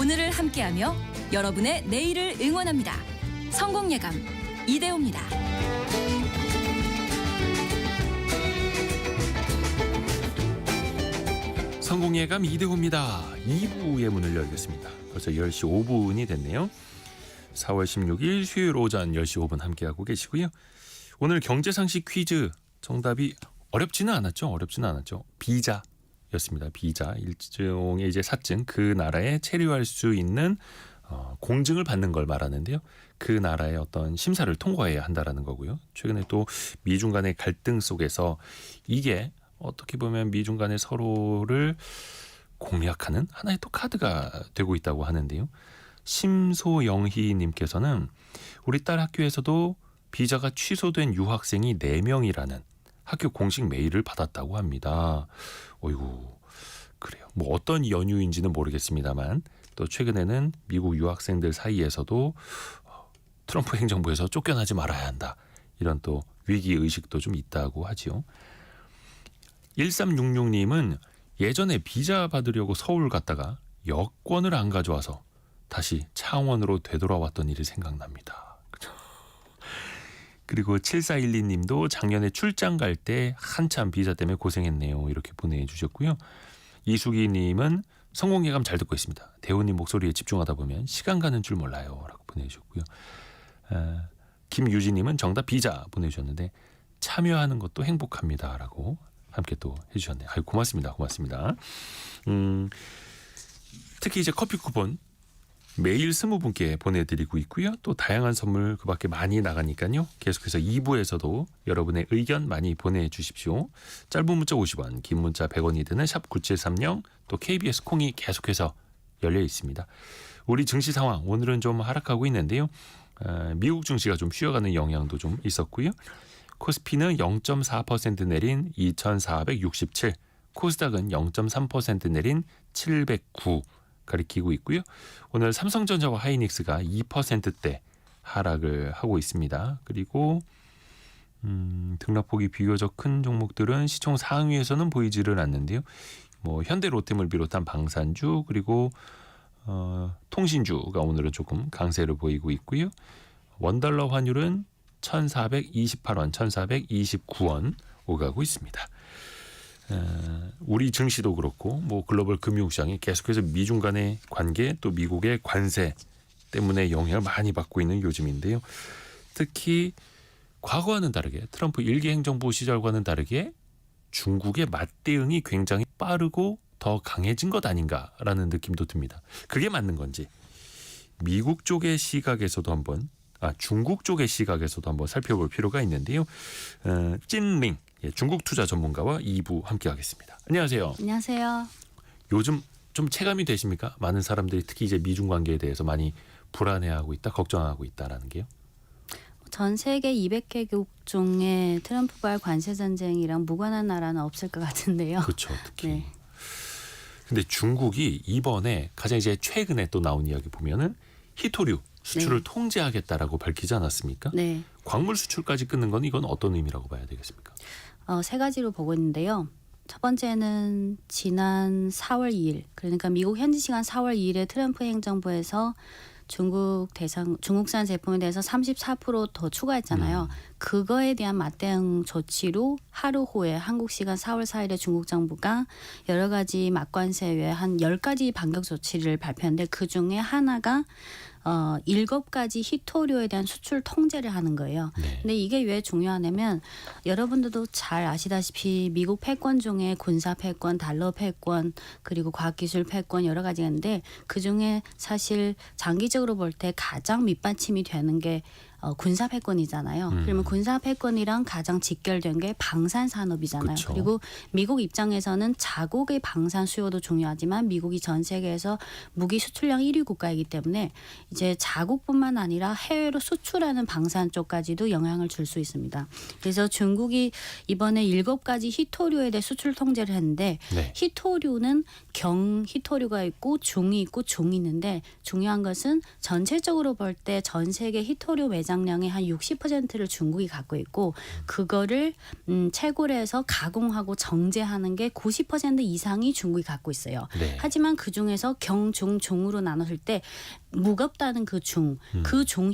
오늘을 함께하며 여러분의 내일을 응원합니다. 성공예감 이대호입니다. 성공예감 이대호입니다. 2부의 문을 열겠습니다. 벌써 10시 5분이 됐네요. 4월 16일 수요일 오전 10시 5분 함께하고 계시고요. 오늘 경제상식 퀴즈 정답이 어렵지는 않았죠. 비자였습니다. 비자, 일종의 이제 사증, 그 나라에 체류할 수 있는 공증을 받는 걸 말하는데요. 그 나라의 어떤 심사를 통과해야 한다라는 거고요. 최근에 또 미중 간의 갈등 속에서 이게 어떻게 보면 미중 간의 서로를 공략하는 하나의 또 카드가 되고 있다고 하는데요. 심소영희님께서는 우리 딸 학교에서도 비자가 취소된 유학생이 4명이라는 학교 공식 메일을 받았다고 합니다. 어이구, 그래요. 뭐 어떤 연유인지는 모르겠습니다만 또 최근에는 미국 유학생들 사이에서도 트럼프 행정부에서 쫓겨나지 말아야 한다. 이런 또 위기의식도 좀 있다고 하지요. 1366님은 예전에 비자 받으려고 서울 갔다가 여권을 안 가져와서 다시 창원으로 되돌아왔던 일이 생각납니다. 그리고 7412님도 작년에 출장 갈 때 한참 비자 때문에 고생했네요. 이렇게 보내주셨고요. 이수기님은 성공예감 잘 듣고 있습니다. 대호님 목소리에 집중하다 보면 시간 가는 줄 몰라요. 라고 보내주셨고요. 김유진님은 정답 비자 보내주셨는데 참여하는 것도 행복합니다. 라고 함께 또 해주셨네요. 아유, 고맙습니다. 특히 이제 커피 쿠폰 매일 20분께 보내드리고 있고요. 또 다양한 선물 그 밖에 많이 나가니까요. 계속해서 2부에서도 여러분의 의견 많이 보내주십시오. 짧은 문자 50원, 긴 문자 100원이 드는 샵 9730, 또 KBS 콩이 계속해서 열려 있습니다. 우리 증시 상황 오늘은 좀 하락하고 있는데요. 미국 증시가 좀 쉬어가는 영향도 좀 있었고요. 코스피는 0.4% 내린 2467, 코스닥은 0.3% 내린 709 가리키고 있고요. 오늘 삼성전자와 하이닉스가 2%대 하락을 하고 있습니다. 그리고 등락폭이 비교적 큰 종목들은 시총 상위에서는 보이지를 않는데요. 뭐 현대 롯데물 비롯한 방산주 그리고 통신주가 오늘은 조금 강세를 보이고 있고요. 원달러 환율은 1,428원, 1,429원 오가고 있습니다. 우리 증시도 그렇고 뭐 글로벌 금융시장이 계속해서 미중 간의 관계 또 미국의 관세 때문에 영향을 많이 받고 있는 요즘인데요. 특히 과거와는 다르게 트럼프 1기 행정부 시절과는 다르게 중국의 맞대응이 굉장히 빠르고 더 강해진 것 아닌가라는 느낌도 듭니다. 그게 맞는 건지 미국 쪽의 시각에서도 한번 중국 쪽의 시각에서도 한번 살펴볼 필요가 있는데요. 찐링 중국 투자 전문가와 2부 함께 하겠습니다. 안녕하세요. 안녕하세요. 요즘 좀 체감이 되십니까? 많은 사람들이 특히 이제 미중 관계에 대해서 많이 불안해하고 있다, 걱정하고 있다라는 게요. 전 세계 200개국 중에 트럼프발 관세 전쟁이랑 무관한 나라는 없을 것 같은데요. 그렇죠. 특히. 네. 근데 중국이 이번에 가장 이제 최근에 또 나온 이야기 보면은 희토류 수출을 통제하겠다라고 밝히지 않았습니까? 네. 광물 수출까지 끊는 건 이건 어떤 의미라고 봐야 되겠습니까? 3가지로 보고 있는데요. 첫 번째는 지난 4월 2일, 그러니까 미국 현지 시간 4월 2일에 트럼프 행정부에서 중국산 제품에 대해서 34% 더 추가했잖아요. 그거에 대한 맞대응 조치로 하루 후에 한국 시간 4월 4일에 중국 정부가 여러 가지 맞관세 외에 한 10가지 반격 조치를 발표했는데 그중에 하나가 7가지 희토류에 대한 수출 통제를 하는 거예요. 네. 근데 이게 왜 중요하냐면 여러분들도 잘 아시다시피 미국 패권 중에 군사 패권, 달러 패권, 그리고 과학기술 패권 여러 가지가 있는데 그중에 사실 장기적으로 볼 때 가장 밑받침이 되는 게 군사 패권이잖아요. 그러면 군사 패권이랑 가장 직결된 게 방산 산업이잖아요. 그쵸. 그리고 미국 입장에서는 자국의 방산 수요도 중요하지만 미국이 전 세계에서 무기 수출량 1위 국가이기 때문에 이제 자국뿐만 아니라 해외로 수출하는 방산 쪽까지도 영향을 줄 수 있습니다. 그래서 중국이 이번에 7가지 희토류에 대해 수출 통제를 했는데 네. 희토류는 경희토류가 있고 중이 있고 중이 있는데 중요한 것은 전체적으로 볼 때 전 세계 희토류 매장 내장량의 한 60%를 중국이 갖고 있고 그거를 채굴해서 가공하고 정제하는 게 90% 이상이 중국이 갖고 있어요. 네. 하지만 그 중에서 경, 중, 종으로 나눴을 때 무겁다는 그 중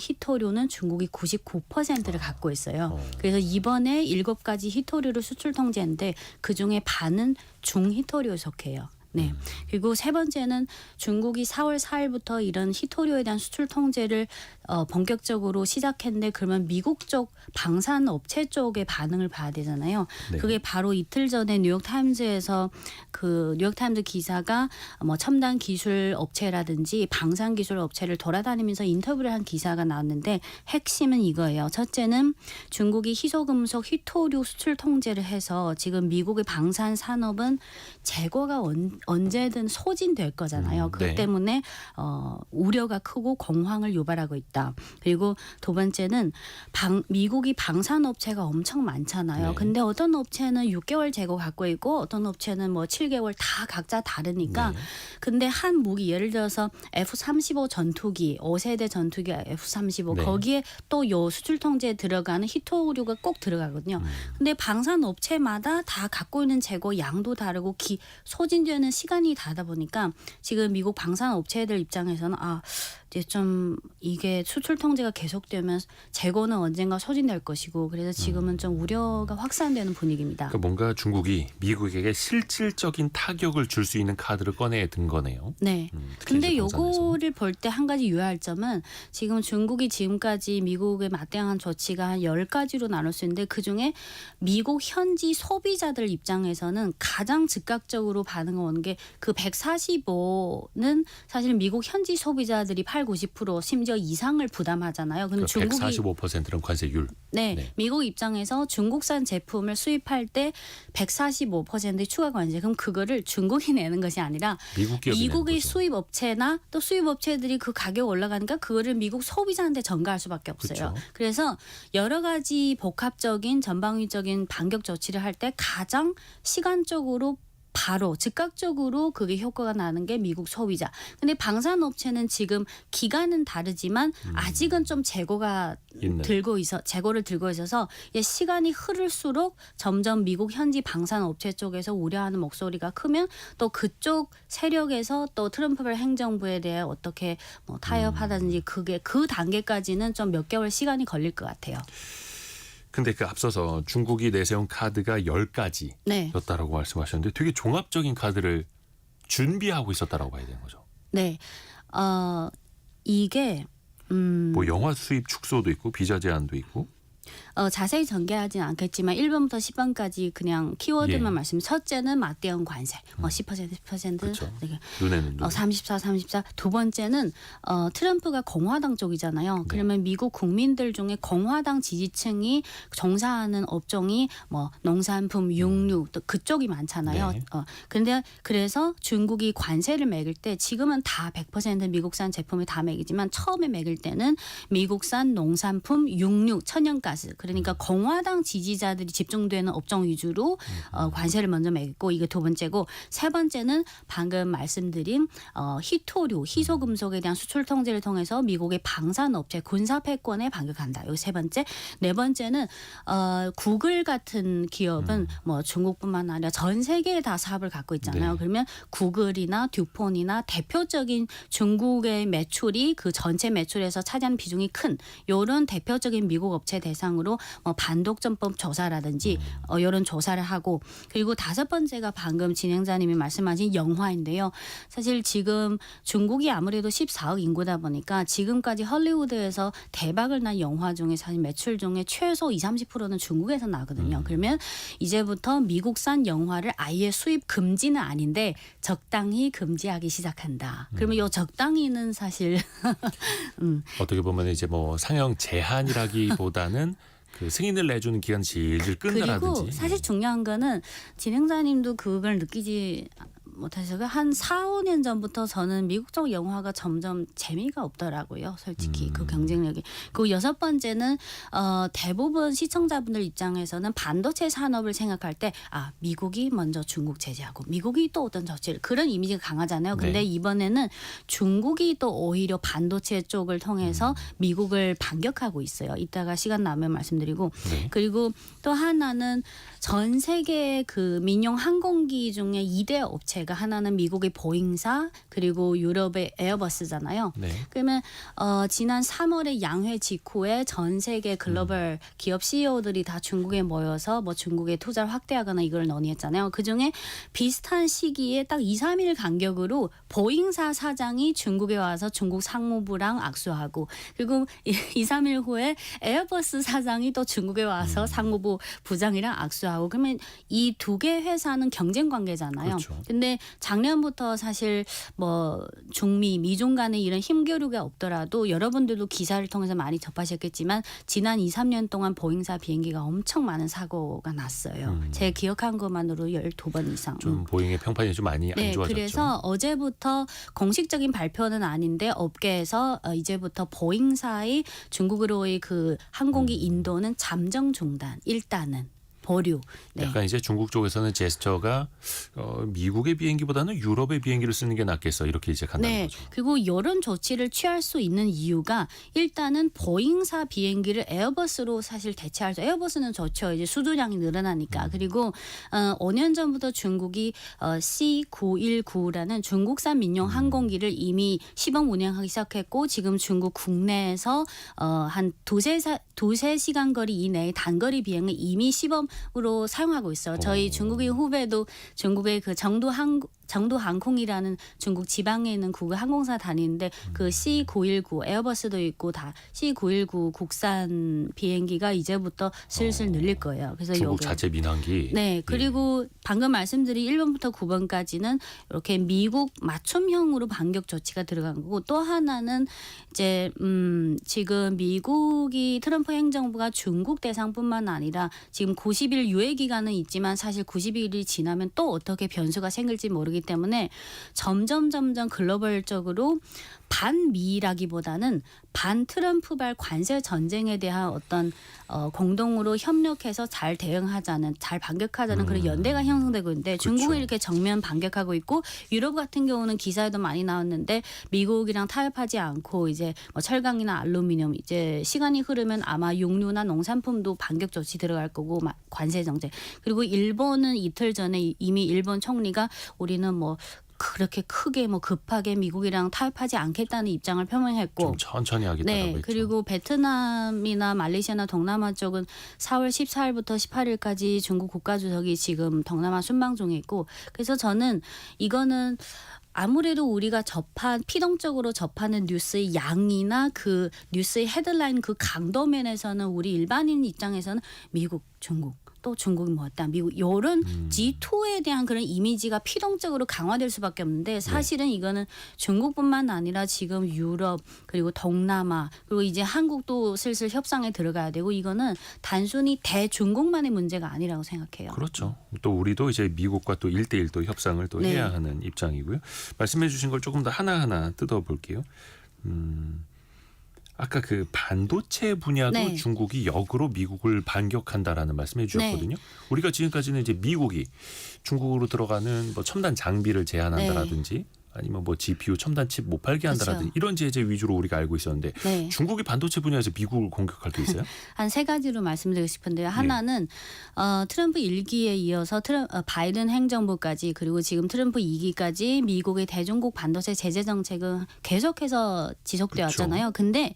히토류는 중국이 99%를 갖고 있어요. 그래서 이번에 7가지 히토류를 수출 통제했는데 그중에 반은 중 히토류에 속해요. 네. 그리고 세 번째는 중국이 4월 4일부터 이런 히토류에 대한 수출 통제를 본격적으로 시작했는데 그러면 미국 쪽 방산 업체 쪽의 반응을 봐야 되잖아요. 네. 그게 바로 이틀 전에 뉴욕타임즈에서 그 뉴욕타임즈 기사가 뭐 첨단 기술 업체라든지 방산 기술 업체를 돌아다니면서 인터뷰를 한 기사가 나왔는데 핵심은 이거예요. 첫째는 중국이 희소금속 히토류 수출 통제를 해서 지금 미국의 방산 산업은 재고가 언제든 소진될 거잖아요. 그것 네. 때문에 우려가 크고 공황을 유발하고 있다. 그리고 두 번째는 미국이 방산업체가 엄청 많잖아요. 네. 근데 어떤 업체는 6개월 재고 갖고 있고 어떤 업체는 뭐 7개월 다 각자 다르니까 네. 근데 한 무기 예를 들어서 F-35 전투기 5세대 전투기 F-35 네. 거기에 또 요 수출 통제에 들어가는 히토류가 꼭 들어가거든요. 근데 방산업체마다 다 갖고 있는 재고 양도 다르고 소진되는 시간이 다르다 보니까 지금 미국 방산업체들 입장에서는 이제 좀 이게 수출 통제가 계속되면 재고는 언젠가 소진될 것이고 그래서 지금은 좀 우려가 확산되는 분위기입니다. 그러니까 뭔가 중국이 미국에게 실질적인 타격을 줄 수 있는 카드를 꺼내 든 거네요. 네. 특히 근데 이제 방산에서. 요거를 볼 때 한 가지 유의할 점은 지금 중국이 지금까지 미국에 맞대응한 조치가 한 10가지로 나눌 수 있는데 그중에 미국 현지 소비자들 입장에서는 가장 즉각적으로 반응을 오는 게 그 145는 사실 미국 현지 소비자들이 90% 심지어 이상을 부담하잖아요. 근데 중국이 145%는 관세율. 네, 네. 미국 입장에서 중국산 제품을 수입할 때 145%의 추가 관세. 그럼 그거를 중국이 내는 것이 아니라 미국 기업이 미국의 내는 거죠. 수입 업체나 또 수입 업체들이 그 가격 올라가니까 그거를 미국 소비자한테 전가할 수밖에 없어요. 그렇죠. 그래서 여러 가지 복합적인 전방위적인 반격 조치를 할 때 가장 시간적으로 바로 즉각적으로 그게 효과가 나는 게 미국 소비자. 근데 방산업체는 지금 기간은 다르지만 아직은 좀 재고가 있는. 재고를 들고 있어서 시간이 흐를수록 점점 미국 현지 방산업체 쪽에서 우려하는 목소리가 크면 또 그쪽 세력에서 또 트럼프 행정부에 대해 어떻게 뭐 타협하다든지 그게 그 단계까지는 좀 몇 개월 시간이 걸릴 것 같아요. 근데 그 앞서서 중국이 내세운 카드가 10가지였다라고 네. 말씀하셨는데 되게 종합적인 카드를 준비하고 있었다라고 봐야 되는 거죠. 네. 이게 뭐 영화 수입 축소도 있고 비자 제한도 있고. 자세히 전개하지는 않겠지만 1번부터 10번까지 그냥 키워드만 예. 말씀. 첫째는 맞대응 관세. 10% 그렇죠. 이렇게. 눈에는 눈. 34. 두 번째는 트럼프가 공화당 쪽이잖아요. 그러면 미국 국민들 중에 공화당 지지층이 종사하는 업종이 뭐 농산품, 육류 또 그쪽이 많잖아요. 네. 근데 그래서 중국이 관세를 매길 때 지금은 다 100% 미국산 제품을 다 매기지만 처음에 매길 때는 미국산 농산품, 육류, 천연가스 그러니까 공화당 지지자들이 집중되는 업종 위주로 관세를 먼저 매겼고 이게 두 번째고 세 번째는 방금 말씀드린 히토류, 희소금속에 대한 수출 통제를 통해서 미국의 방산업체 군사 패권에 반격한다. 이 세 번째. 네 번째는 구글 같은 기업은 뭐 중국뿐만 아니라 전 세계에 다 사업을 갖고 있잖아요. 네. 그러면 구글이나 듀폰이나 대표적인 중국의 매출이 그 전체 매출에서 차지하는 비중이 큰 이런 대표적인 미국 업체 대상으로 뭐 반독점법 조사라든지 이런 조사를 하고 그리고 다섯 번째가 방금 진행자님이 말씀하신 영화인데요. 사실 지금 중국이 아무래도 14억 인구다 보니까 지금까지 헐리우드에서 대박을 난 영화 중에 사실 매출 중에 최소 20-30%는 중국에서 나거든요. 그러면 이제부터 미국산 영화를 아예 수입 금지는 아닌데 적당히 금지하기 시작한다. 그러면 이 적당히는 사실 어떻게 보면 이제 뭐 상영 제한이라기보다는 그 승인을 내주는 기간 질질 끈다라든지. 그리고 사실 중요한 거는 진행자님도 그걸 느끼지 못해서 한 4, 5년 전부터 저는 미국 쪽 영화가 점점 재미가 없더라고요. 솔직히 그 경쟁력이. 그리고 여섯 번째는 대부분 시청자분들 입장에서는 반도체 산업을 생각할 때 미국이 먼저 중국 제재하고 미국이 또 어떤 조치를 그런 이미지가 강하잖아요. 근데 네. 이번에는 중국이 또 오히려 반도체 쪽을 통해서 미국을 반격하고 있어요. 이따가 시간 나면 말씀드리고. 네. 그리고 또 하나는 전 세계 그 민용 항공기 중에 2대 업체가 하나는 미국의 보잉사 그리고 유럽의 에어버스잖아요. 네. 그러면 지난 3월에 양회 직후에 전 세계 글로벌 기업 CEO들이 다 중국에 모여서 뭐 중국에 투자를 확대하거나 이걸 논의했잖아요. 그중에 비슷한 시기에 딱 2, 3일 간격으로 보잉사 사장이 중국에 와서 중국 상무부랑 악수하고 그리고 2, 3일 후에 에어버스 사장이 또 중국에 와서 상무부 부장이랑 악수하고 그러면 이 두 개 회사는 경쟁 관계잖아요. 그렇죠. 근데 작년부터 사실 뭐 중미, 미중 간의 이런 힘겨루기가 없더라도 여러분들도 기사를 통해서 많이 접하셨겠지만 지난 2, 3년 동안 보잉사 비행기가 엄청 많은 사고가 났어요. 제 기억한 것만으로 12번 이상. 좀 보잉의 평판이 좀 많이 안 네, 좋아졌죠. 그래서 어제부터 공식적인 발표는 아닌데 업계에서 이제부터 보잉사의 중국으로의 그 항공기 인도는 잠정 중단, 일단은 보류. 네. 약간 이제 중국 쪽에서는 제스처가 미국의 비행기보다는 유럽의 비행기를 쓰는 게 낫겠어 이렇게 이제 간다는 네. 거죠. 그리고 이런 조치를 취할 수 있는 이유가 일단은 보잉사 비행기를 에어버스로 사실 대체할 수. 에어버스는 좋죠. 이제 수주량이 늘어나니까. 그리고 5년 전부터 중국이 C919라는 중국산 민용 항공기를 이미 시범 운행하기 시작했고 지금 중국 국내에서 한 두세 시간 거리 이내의 단거리 비행을 이미 시범으로 사용하고 있어요. 저희 중국인 후배도 중국의 그 정도 항공이라는 중국 지방에 있는 국의 항공사 다니는데 그 C919 에어버스도 있고 다 C919 국산 비행기가 이제부터 슬슬 늘릴 거예요. 그래서 중국 요게. 자체 민항기. 네, 그리고 방금 말씀드린 1번부터 9번까지는 이렇게 미국 맞춤형으로 반격 조치가 들어간 거고 또 하나는 이제 지금 미국이 트럼프 행정부가 중국 대상뿐만 아니라 지금 90일 유예 기간은 있지만 사실 90일이 지나면 또 어떻게 변수가 생길지 모르기 때문에 점점 글로벌적으로 반미라기보다는 반 트럼프발 관세 전쟁에 대한 어떤 공동으로 협력해서 잘 대응하자는 잘 반격하자는 그런 연대가 형성되고 있는데 중국이 그렇죠. 이렇게 정면 반격하고 있고 유럽 같은 경우는 기사에도 많이 나왔는데 미국이랑 타협하지 않고 이제 뭐 철강이나 알루미늄 이제 시간이 흐르면 아마 육류나 농산품도 반격 조치 들어갈 거고 관세 정책 그리고 일본은 이틀 전에 이미 일본 총리가 우리는 뭐 그렇게 크게 뭐 급하게 미국이랑 타협하지 않겠다는 입장을 표명했고 좀 천천히 하겠다고 네, 했죠. 그리고 베트남이나 말레이시아나 동남아 쪽은 4월 14일부터 18일까지 중국 국가주석이 지금 동남아 순방 중에 있고 그래서 저는 이거는 아무래도 우리가 피동적으로 접하는 뉴스의 양이나 그 뉴스의 헤드라인 그 강도 면에서는 우리 일반인 입장에서는 미국, 중국 또 중국이 뭐였다. 미국 이런 G2에 대한 그런 이미지가 피동적으로 강화될 수밖에 없는데 사실은 이거는 중국뿐만 아니라 지금 유럽 그리고 동남아 그리고 이제 한국도 슬슬 협상에 들어가야 되고 이거는 단순히 대중국만의 문제가 아니라고 생각해요. 그렇죠. 또 우리도 이제 미국과 또 1대1 또 협상을 또 네. 해야 하는 입장이고요. 말씀해 주신 걸 조금 더 하나하나 뜯어볼게요. 아까 그 반도체 분야도 네. 중국이 역으로 미국을 반격한다라는 말씀해 주셨거든요. 우리가 지금까지는 이제 미국이 중국으로 들어가는 뭐 첨단 장비를 제한한다라든지 아니면 뭐 GPU 첨단 칩 못 팔게 한다라든지 그렇죠. 이런 제재 위주로 우리가 알고 있었는데 네. 중국이 반도체 분야에서 미국을 공격할 게 있어요? 한 세 가지로 말씀드리고 싶은데요. 하나는 트럼프 1기에 이어서 바이든 행정부까지 그리고 지금 트럼프 2기까지 미국의 대중국 반도체 제재 정책은 계속해서 지속되어 그렇죠. 왔잖아요. 근데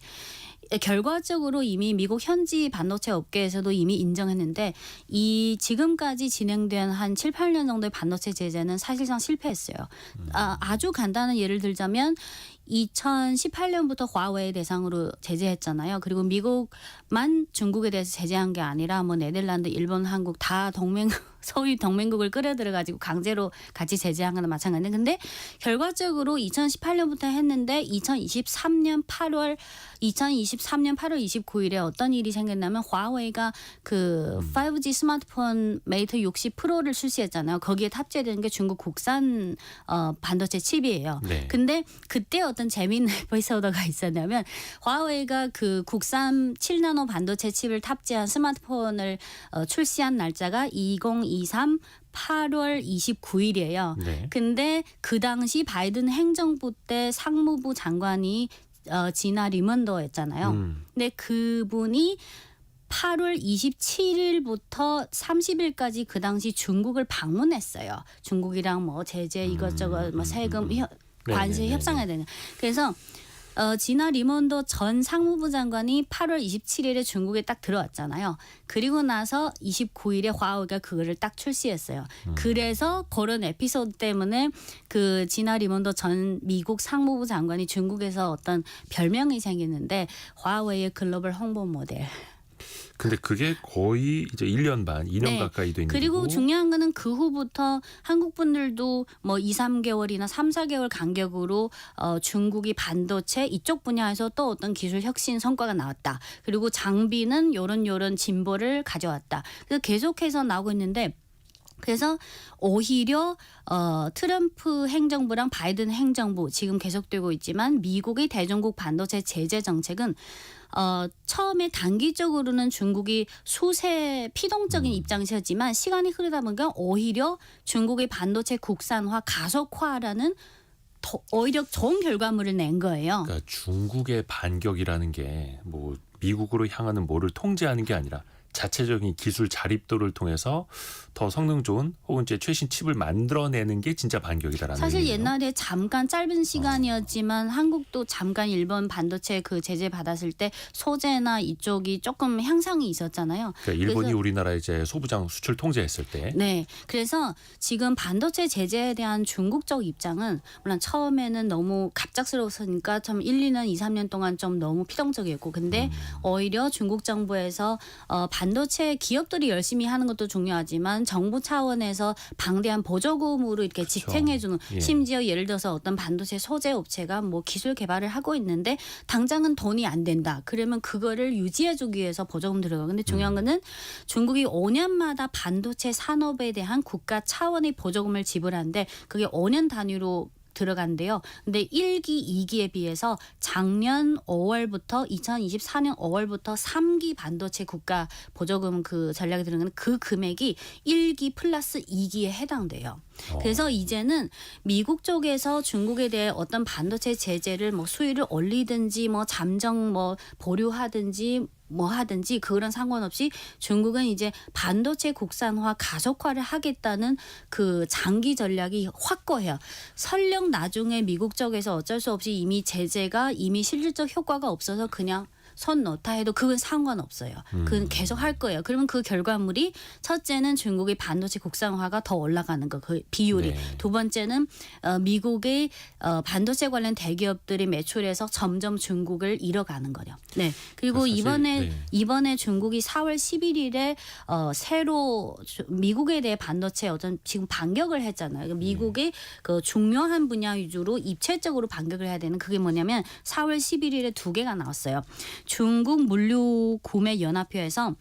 결과적으로 이미 미국 현지 반도체 업계에서도 이미 인정했는데 이 지금까지 진행된 한 7, 8년 정도의 반도체 제재는 사실상 실패했어요. 아주 간단한 예를 들자면 2018년부터 화웨이 대상으로 제재했잖아요. 그리고 미국만 중국에 대해서 제재한 게 아니라 뭐 네덜란드, 일본, 한국 다 소위 동맹국을 끌어들여가지고 강제로 같이 제재한 거나 마찬가지인데, 근데 결과적으로 2018년부터 했는데 2023년 8월 29일에 어떤 일이 생겼냐면 화웨이가 그 5G 스마트폰 메이트 60 프로를 출시했잖아요. 거기에 탑재되는 게 중국 국산 반도체 칩이에요. 네. 근데 그때 어떤 재미있는 에피소드가 있었냐면 화웨이가 그 국산 7나노 반도체 칩을 탑재한 스마트폰을 출시한 날짜가 2023 8월 29일이에요. 네. 근데 그 당시 바이든 행정부 때 상무부 장관이 지나 리먼더였잖아요. 근데 그분이 8월 27일부터 30일까지 그 당시 중국을 방문했어요. 중국이랑 뭐 제재 이것저것 뭐 세금 관세 네네네네. 협상해야 되는. 그래서 지나 리먼더 전 상무부 장관이 8월 27일에 중국에 딱 들어왔잖아요. 그리고 나서 29일에 화웨이가 그거를 딱 출시했어요. 그래서 그런 에피소드 때문에 그 지나 리먼더 전 미국 상무부 장관이 중국에서 어떤 별명이 생겼는데 화웨이의 글로벌 홍보 모델. 근데 그게 거의 이제 1년 반, 2년 네. 가까이 된 그리고 일이고. 중요한 거는 그 후부터 한국 분들도 뭐 2, 3개월이나 3, 4개월 간격으로 중국이 반도체 이쪽 분야에서 또 어떤 기술 혁신 성과가 나왔다. 그리고 장비는 요런 진보를 가져왔다. 그래서 계속해서 나오고 있는데, 그래서 오히려 트럼프 행정부랑 바이든 행정부 지금 계속되고 있지만 미국의 대중국 반도체 제재 정책은 처음에 단기적으로는 중국이 수세 피동적인 입장이었지만 시간이 흐르다 보니까 오히려 중국의 반도체 국산화 가속화라는 오히려 좋은 결과물을 낸 거예요. 그러니까 중국의 반격이라는 게 뭐 미국으로 향하는 뭐를 통제하는 게 아니라 자체적인 기술 자립도를 통해서 더 성능 좋은 혹은 이제 최신 칩을 만들어내는 게 진짜 반격이다라는 사실 의미예요. 옛날에 잠깐 짧은 시간이었지만 한국도 잠깐 일본 반도체 그 제재 받았을 때 소재나 이쪽이 조금 향상이 있었잖아요. 그러니까 일본이 그래서 우리나라 이제 소부장 수출 통제했을 때. 네. 그래서 지금 반도체 제재에 대한 중국 쪽 입장은 물론 처음에는 너무 갑작스러웠으니까 좀 1, 2년, 2, 3년 동안 좀 너무 피동적이었고, 근데 오히려 중국 정부에서 반도체 기업들이 열심히 하는 것도 중요하지만 정부 차원에서 방대한 보조금으로 이렇게 그렇죠. 지탱해주는, 예. 심지어 예를 들어서 어떤 반도체 소재 업체가 뭐 기술 개발을 하고 있는데 당장은 돈이 안 된다. 그러면 그거를 유지해주기 위해서 보조금 들어가. 근데 중요한 거는 중국이 5년마다 반도체 산업에 대한 국가 차원의 보조금을 지불하는데 그게 5년 단위로 들어간대요. 근데 1기, 2기에 비해서 작년 5월부터 2024년 5월부터 3기 반도체 국가 보조금 그 전략에 들어가는 그 금액이 1기 플러스 2기에 해당돼요. 그래서 이제는 미국 쪽에서 중국에 대해 어떤 반도체 제재를 뭐 수위를 올리든지 뭐 잠정 뭐 보류하든지 뭐 하든지 그런 상관없이 중국은 이제 반도체 국산화 가속화를 하겠다는 그 장기 전략이 확고해요. 설령 나중에 미국 쪽에서 어쩔 수 없이 이미 제재가 이미 실질적 효과가 없어서 그냥 손 놓다 해도 그건 상관없어요. 그건 계속 할 거예요. 그러면 그 결과물이 첫째는 중국의 반도체 국산화가 더 올라가는 거, 그 비율이. 네. 두 번째는 미국의 반도체 관련 대기업들이 매출에서 점점 중국을 잃어가는 거죠. 네. 그리고 사실, 이번에 중국이 4월 11일에 새로 미국에 대해 반도체 어떤 지금 반격을 했잖아요. 미국의 그 중요한 분야 위주로 입체적으로 반격을 해야 되는 그게 뭐냐면 4월 11일에 두 개가 나왔어요. 중국 물류 구매 연합회에서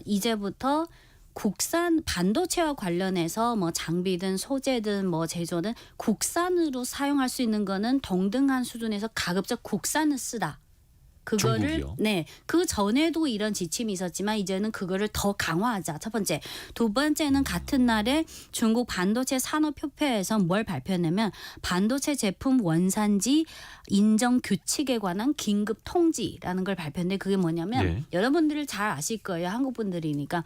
이제부터 국산 반도체와 관련해서 뭐 장비든 소재든 뭐 제조든 국산으로 사용할 수 있는 거는 동등한 수준에서 가급적 국산을 쓰다. 그거를 중국이요? 네, 그 전에도 이런 지침이 있었지만 이제는 그거를 더 강화하자. 첫 번째. 두 번째는 같은 날에 중국 반도체 산업협회에서 뭘 발표했냐면 반도체 제품 원산지 인정 규칙에 관한 긴급 통지라는 걸 발표했는데 그게 뭐냐면 네. 여러분들을 잘 아실 거예요. 한국 분들이니까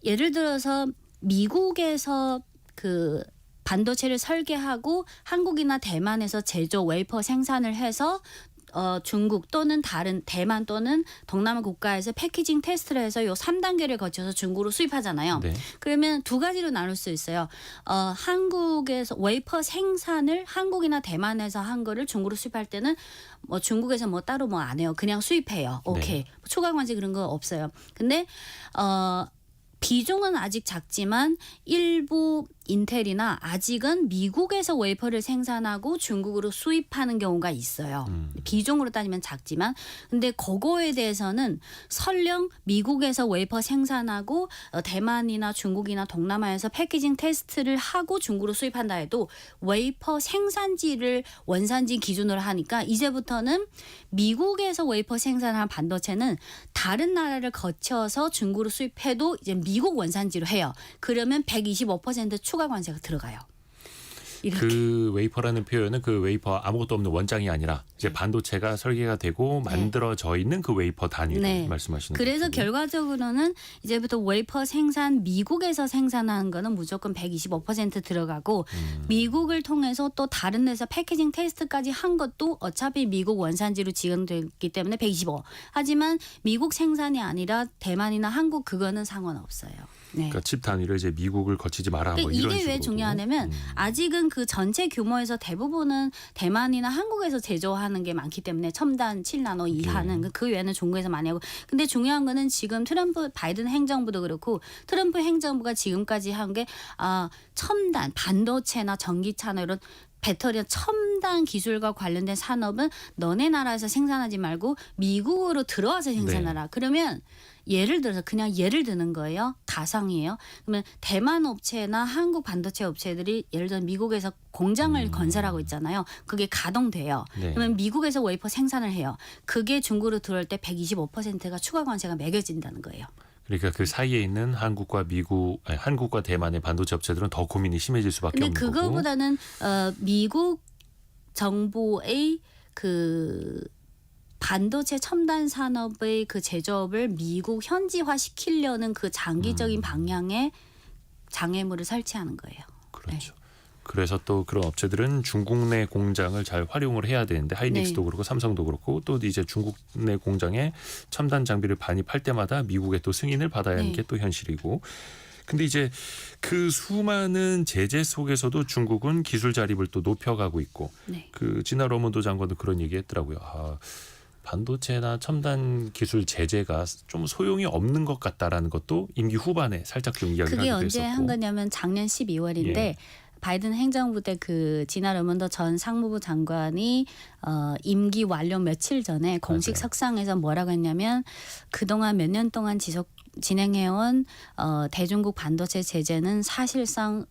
예를 들어서 미국에서 그 반도체를 설계하고 한국이나 대만에서 제조 웨이퍼 생산을 해서 중국 또는 다른 대만 또는 동남아 국가에서 패키징 테스트를 해서 요 3단계를 거쳐서 중국으로 수입하잖아요. 네. 그러면 두 가지로 나눌 수 있어요. 한국에서 웨이퍼 생산을 한국이나 대만에서 한 거를 중국으로 수입할 때는 뭐 중국에서 뭐 따로 뭐 안 해요. 그냥 수입해요. 오케이. 네. 추가 관세 그런 거 없어요. 근데 비중은 아직 작지만 일부 인텔이나 아직은 미국에서 웨이퍼를 생산하고 중국으로 수입하는 경우가 있어요. 비중으로 따지면 작지만 근데 그거에 대해서는 설령 미국에서 웨이퍼 생산하고 대만이나 중국이나 동남아에서 패키징 테스트를 하고 중국으로 수입한다 해도 웨이퍼 생산지를 원산지 기준으로 하니까 이제부터는 미국에서 웨이퍼 생산한 반도체는 다른 나라를 거쳐서 중국으로 수입해도 이제 미국 원산지로 해요. 그러면 125% 추가 관세가 들어가요. 이렇게. 그 웨이퍼라는 표현은 그 웨이퍼 아무것도 없는 원장이 아니라 이제 반도체가 설계가 되고 만들어져 있는 그 웨이퍼 단위를 네. 말씀하시는 그래서 거군요. 결과적으로는 이제부터 웨이퍼 생산 미국에서 생산하는 거는 무조건 125% 들어가고 미국을 통해서 또 다른 데서 패키징 테스트까지 한 것도 어차피 미국 원산지로 지정됐기 때문에 125. 하지만 미국 생산이 아니라 대만이나 한국 그거는 상관없어요. 네. 그러니까 칩 단위를 이제 미국을 거치지 마라 뭐 그러니까 이런 이게 식으로. 왜 중요하냐면 아직은 그 전체 규모에서 대부분은 대만이나 한국에서 제조하는 게 많기 때문에 첨단 7나노 이하는 그 외에는 중국에서 많이 하고 근데 중요한 거는 지금 트럼프 바이든 행정부도 그렇고 트럼프 행정부가 지금까지 한 게 첨단 반도체나 전기차나 이런 배터리 첨단 기술과 관련된 산업은 너네 나라에서 생산하지 말고 미국으로 들어와서 생산하라. 네. 그러면 예를 들어서 그냥 예를 드는 거예요. 가상이에요. 그러면 대만 업체나 한국 반도체 업체들이 예를 들어 미국에서 공장을 건설하고 있잖아요. 그게 가동돼요. 네. 그러면 미국에서 웨이퍼 생산을 해요. 그게 중국으로 들어올 때 125%가 추가 관세가 매겨진다는 거예요. 그러니까 그 사이에 있는 한국과 한국과 대만의 반도체 업체들은 더 고민이 심해질 수밖에 근데 없는 거고. 그거보다는 미국 정부의 그 반도체 첨단 산업의 그 제조업을 미국 현지화 시키려는 그 장기적인 방향의 장애물을 설치하는 거예요. 그렇죠. 그래서 또 그런 업체들은 중국 내 공장을 잘 활용을 해야 되는데 하이닉스도 그렇고 삼성도 그렇고 또 이제 중국 내 공장에 첨단 장비를 반입할 때마다 미국의 또 승인을 받아야 하는 게 또 현실이고. 근데 이제 그 수많은 제재 속에서도 중국은 기술 자립을 또 높여가고 있고 네. 그 진화 러몬도 장관도 그런 얘기했더라고요. 반도체나 첨단 기술 제재가 좀 소용이 없는 것 같다라는 것도 임기 후반에 살짝 좀 이야기를 그게 하기도 언제 했었고. 한 거냐면 작년 12월인데 예. 바이든 행정부 때 그 진화 러몬더 전 상무부 장관이 임기 완료 며칠 전에 공식 맞아요. 석상에서 뭐라고 했냐면 그동안 몇 년 동안 진행해온 대중국 반도체 제재는 사실상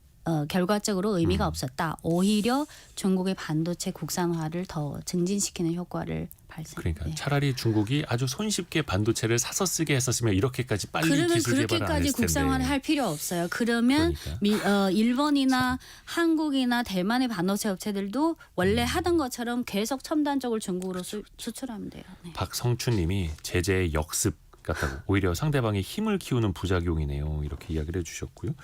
결과적으로 의미가 없었다. 오히려 중국의 반도체 국산화를 더 증진시키는 효과를 발생. 그러니까 네. 차라리 중국이 아주 손쉽게 반도체를 사서 쓰게 했었으면 이렇게까지 빨리 그러면 기술 개발을 안 그렇게까지 했을 텐데. 국산화를 할 필요 없어요. 그러면 그러니까. 일본이나 한국이나 대만의 반도체 업체들도 원래 하던 것처럼 계속 첨단 쪽을 중국으로 수출하면 돼요. 네. 박성춘님이 제재의 역습 같다고 오히려 상대방의 힘을 키우는 부작용이네요. 이렇게 이야기를 해주셨고요.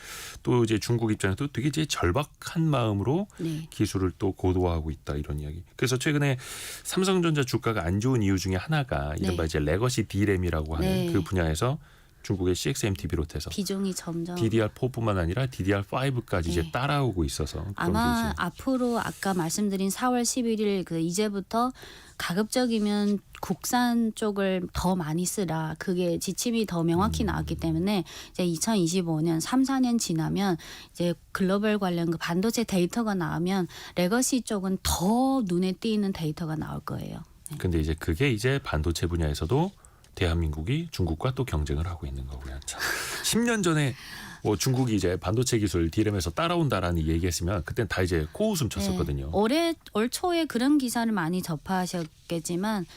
또 이제 중국 입장에서 되게 이제 절박한 마음으로 네. 기술을 또 고도화하고 있다 이런 이야기. 그래서 최근에 삼성전자 주가가 안 좋은 이유 중에 하나가 이른바 네. 이제 레거시 D램이라고 하는 네. 그 분야에서 중국의 CXMT 비롯해서 비중이 점점 DDR4뿐만 아니라 DDR5까지 이제 네. 따라오고 있어서 그런 아마 게 이제 앞으로 아까 말씀드린 4월 11일 그 이제부터 가급적이면 국산 쪽을 더 많이 쓰라. 그게 지침이 더 명확히 나왔기 때문에 이제 2025년 3, 4년 지나면 이제 글로벌 관련 그 반도체 데이터가 나오면 레거시 쪽은 더 눈에 띄는 데이터가 나올 거예요. 네. 근데 이제 그게 이제 반도체 분야에서도 대한민국이 중국과 또 경쟁을 하고 있는 거고요. 참. 10년 전에 뭐 중국이 이제 반도체 기술 D램에서 따라온다라는 얘기했으면 그땐 다 이제 코웃음 쳤었거든요. 올 초에 그런 기사를 많이 접하셨겠지만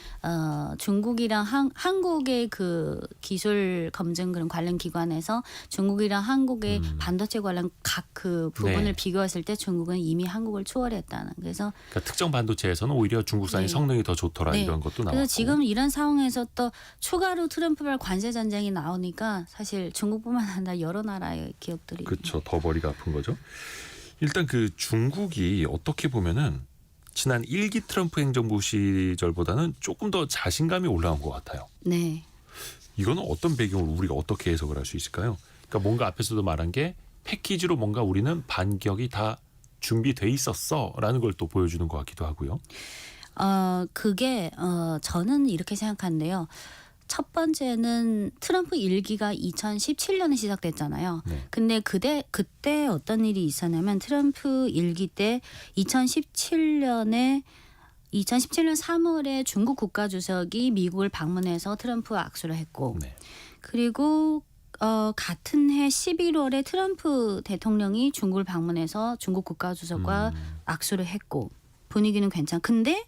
중국이랑 한국의 그 기술 검증 그런 관련 기관에서 중국이랑 한국의 반도체 관련 각 그 부분을 네. 비교했을 때 중국은 이미 한국을 추월했다는. 그래서 그러니까 특정 반도체에서는 오히려 중국산이 네. 성능이 더 좋더라 네. 이런 것도 나왔고. 그래서 지금 이런 상황에서 또 추가로 트럼프발 관세 전쟁이 나오니까 사실 중국뿐만 아니라 여러 나라의 기업들이 그렇죠. 더 머리가 아픈 거죠. 일단 그 중국이 어떻게 보면은 지난 1기 트럼프 행정부 시절보다는 조금 더 자신감이 올라온 것 같아요. 네. 이거는 어떤 배경으로 우리가 어떻게 해석을 할 수 있을까요? 그러니까 뭔가 앞에서도 말한 게 패키지로 뭔가 우리는 반격이 다 준비돼 있었어라는 걸 또 보여주는 것 같기도 하고요. 그게 저는 이렇게 생각하는데요. 첫 번째는 트럼프 1기가 2017년에 시작됐잖아요. 네. 근데 그때 어떤 일이 있었냐면 트럼프 1기 때 2017년 3월에 중국 국가주석이 미국을 방문해서 트럼프와 악수를 했고 네. 그리고 같은 해 11월에 트럼프 대통령이 중국을 방문해서 중국 국가주석과 악수를 했고 분위기는 괜찮. 근데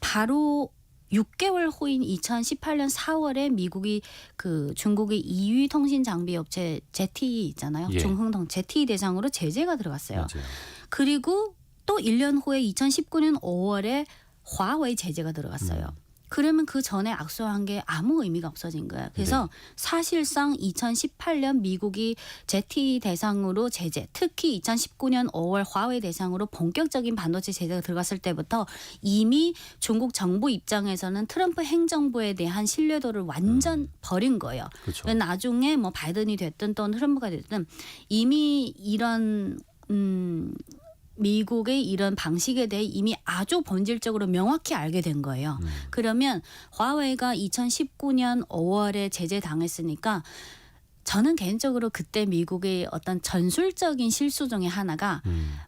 바로 6개월 후인 2018년 4월에 미국이 그 중국의 2위 통신 장비 업체 ZTE 있잖아요. 예. 중흥통 ZTE 대상으로 제재가 들어갔어요. 맞아요. 그리고 또 1년 후에 2019년 5월에 화웨이 제재가 들어갔어요. 그러면 그 전에 악수한 게 아무 의미가 없어진 거예요. 그래서 사실상 2018년 미국이 ZTE 대상으로 제재, 특히 2019년 5월 화웨이 대상으로 본격적인 반도체 제재가 들어갔을 때부터 이미 중국 정부 입장에서는 트럼프 행정부에 대한 신뢰도를 완전 버린 거예요. 그렇죠. 나중에 뭐 바이든이 됐든 또 트럼프가 됐든 이미 이런 미국의 이런 방식에 대해 이미 아주 본질적으로 명확히 알게 된 거예요. 그러면 화웨이가 2019년 5월에 제재당했으니까 저는 개인적으로 그때 미국의 어떤 전술적인 실수 중에 하나가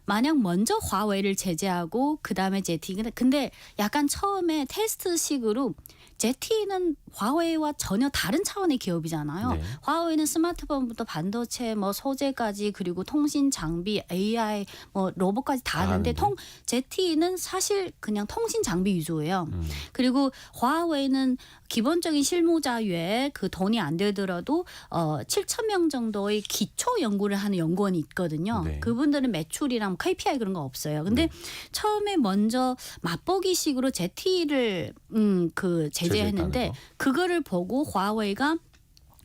만약 먼저 화웨이를 제재하고 그다음에 ZTE 근데 약간 처음에 테스트식으로 ZTE는 화웨이와 전혀 다른 차원의 기업이잖아요. 네. 화웨이는 스마트폰부터 반도체, 뭐 소재까지 그리고 통신 장비, AI, 뭐 로봇까지 다 하는데 ZTE는 사실 그냥 통신 장비 위주예요. 그리고 화웨이는 기본적인 실무자 외에 그 돈이 안 되더라도 7,000명 정도의 기초 연구를 하는 연구원이 있거든요. 네. 그분들은 매출이랑 KPI 그런 거 없어요. 근데 처음에 먼저 맛보기식으로 ZTE를 그 제재했는데 그거를 보고 화웨이가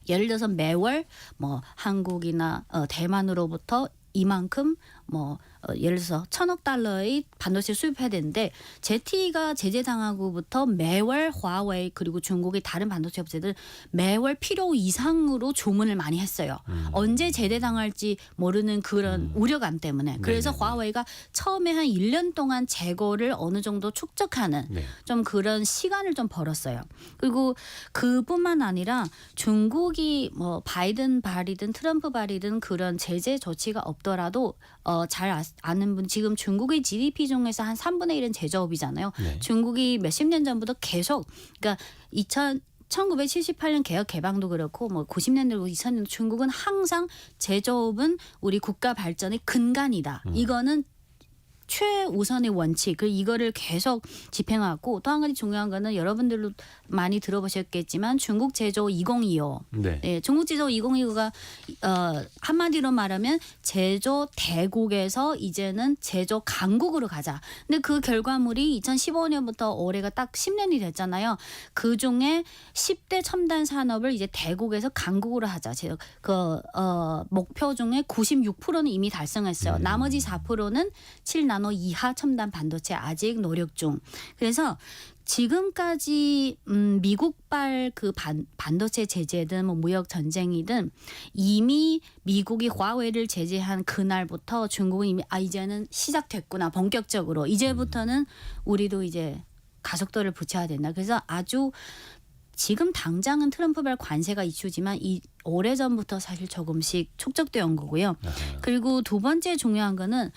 예를 들어서 매월 뭐 한국이나 대만으로부터 이만큼 뭐 예를 들어서 1,000억 달러의 반도체 수입해야 되는데 ZTE가 제재당하고부터 매월 화웨이 그리고 중국의 다른 반도체 업체들 매월 필요 이상으로 주문을 많이 했어요. 언제 제재당할지 모르는 그런 우려감 때문에. 그래서 네네네. 화웨이가 처음에 한 1년 동안 재고를 어느 정도 축적하는 네. 좀 그런 시간을 좀 벌었어요. 그리고 그뿐만 아니라 중국이 뭐 바이든 발이든 트럼프 발이든 그런 제재 조치가 없더라도 잘 아는 분 지금 중국의 GDP 중에서 한 3분의 1은 제조업이잖아요. 네. 중국이 몇십 년 전부터 계속 그러니까 1978년 개혁 개방도 그렇고 뭐 90년대 2000년대 중국은 항상 제조업은 우리 국가 발전의 근간이다. 이거는 최우선의 원칙, 그리고 이거를 계속 집행하고 또 한 가지 중요한 거는 여러분들도 많이 들어보셨겠지만 중국 제조 2025. 네. 네, 중국 제조 2025가 한마디로 말하면 제조 대국에서 이제는 제조 강국으로 가자. 근데 그 결과물이 2015년부터 올해가 딱 10년이 됐잖아요. 그 중에 10대 첨단 산업을 이제 대국에서 강국으로 하자. 목표 중에 96%는 이미 달성했어요. 나머지 4%는 7나노 이하 첨단 반도체 아직 노력 중. 그래서 지금까지 미국발 그 반도체 제재든 뭐 무역 전쟁이든 이미 미국이 화웨이를 제재한 그날부터 중국은 이미 이제는 시작됐구나 본격적으로 이제부터는 우리도 이제 가속도를 붙여야 된다. 그래서 아주 지금 당장은 트럼프발 관세가 이슈지만 이 오래전부터 사실 조금씩 촉적되어 온 거고요. 그리고 두 번째 중요한 거는